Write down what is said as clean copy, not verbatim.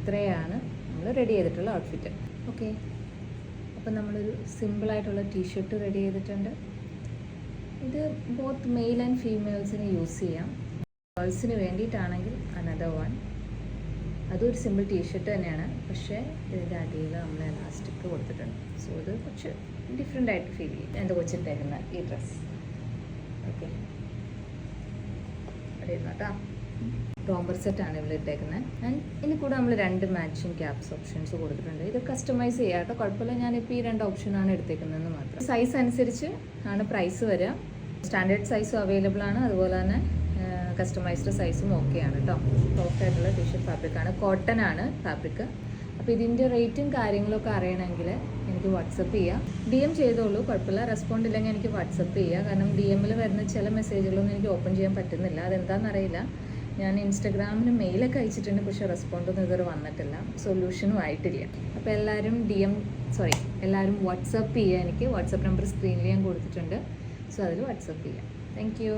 ഇത്രയാണ് നമ്മൾ റെഡി ചെയ്തിട്ടുള്ള ഔട്ട്ഫിറ്റ്. ഓക്കെ, അപ്പം നമ്മളൊരു സിമ്പിളായിട്ടുള്ള ടീഷർട്ട് റെഡി ചെയ്തിട്ടുണ്ട്. ഇത് ബോത്ത് മെയിൽ ആൻഡ് ഫീമെയിൽസിന് യൂസ് ചെയ്യാം. ഗേൾസിന് വേണ്ടിയിട്ടാണെങ്കിൽ അനദർ വൺ, അതൊരു സിമ്പിൾ ടീഷർട്ട് തന്നെയാണ്, പക്ഷേ ഇതിൻ്റെ അടിയിൽ നമ്മൾ എലാസ്റ്റിക് കൊടുത്തിട്ടുണ്ട്. സോ ഇത് കുറച്ച് ഡിഫറെൻ്റ് ആയിട്ട് ഫീൽ ചെയ്യും. എൻ്റെ കൊച്ചിട്ടേക്കുന്ന ഈ ഡ്രസ്സ്. ഓക്കെ, അവിടെ ഇരുന്നു കേട്ടോ. റോംബർ സെറ്റാണ് ഇവിടെ ഇട്ടേക്കുന്നത്. ആൻഡ് ഇതിന് കൂടെ നമ്മൾ 2 മാച്ചിങ് ക്യാപ്സ് ഓപ്ഷൻസ് കൊടുത്തിട്ടുണ്ട്. ഇത് കസ്റ്റമൈസ് ചെയ്യാം കേട്ടോ, കുഴപ്പമില്ല. ഞാനിപ്പോൾ ഈ 2 ഓപ്ഷനാണ് എടുത്തേക്കുന്നതെന്ന് മാത്രം. സൈസ് അനുസരിച്ച് ആണ് പ്രൈസ് വരിക. സ്റ്റാൻഡേർഡ് സൈസും അവൈലബിൾ ആണ്, അതുപോലെ തന്നെ കസ്റ്റമൈസ്ഡ് സൈസും ഓക്കെയാണ് കേട്ടോ. സോഫ്റ്റ് ആയിട്ടുള്ള ടീഷർട്ട് ഫാബ്രിക്കാണ്, കോട്ടൺ ആണ് ഫാബ്രിക്. അപ്പോൾ ഇതിൻ്റെ റേറ്റും കാര്യങ്ങളൊക്കെ അറിയണമെങ്കിൽ എനിക്ക് വാട്സപ്പ് ചെയ്യാം. DM ചെയ്തോളൂ, കുഴപ്പമില്ല. റെസ്പോണ്ട് ഇല്ലെങ്കിൽ എനിക്ക് വാട്സപ്പ് ചെയ്യുക. കാരണം DM-ൽ വരുന്ന ചില മെസ്സേജുകളൊന്നും എനിക്ക് ഓപ്പൺ ചെയ്യാൻ പറ്റുന്നില്ല, അതെന്താണെന്നറിയില്ല. ഞാൻ ഇൻസ്റ്റഗ്രാമിന് മെയിലൊക്കെ അയച്ചിട്ടുണ്ട്, പക്ഷേ റെസ്പോണ്ടൊന്നും ഇതുവരെ വന്നിട്ടില്ല, സൊല്യൂഷനും ആയിട്ടില്ല. അപ്പോൾ എല്ലാവരും വാട്സപ്പ് ചെയ്യുക. എനിക്ക് വാട്സപ്പ് നമ്പർ സ്ക്രീനിൽ ഞാൻ കൊടുത്തിട്ടുണ്ട്. സോ അതിൽ വാട്സപ്പ് ചെയ്യാം. Thank you.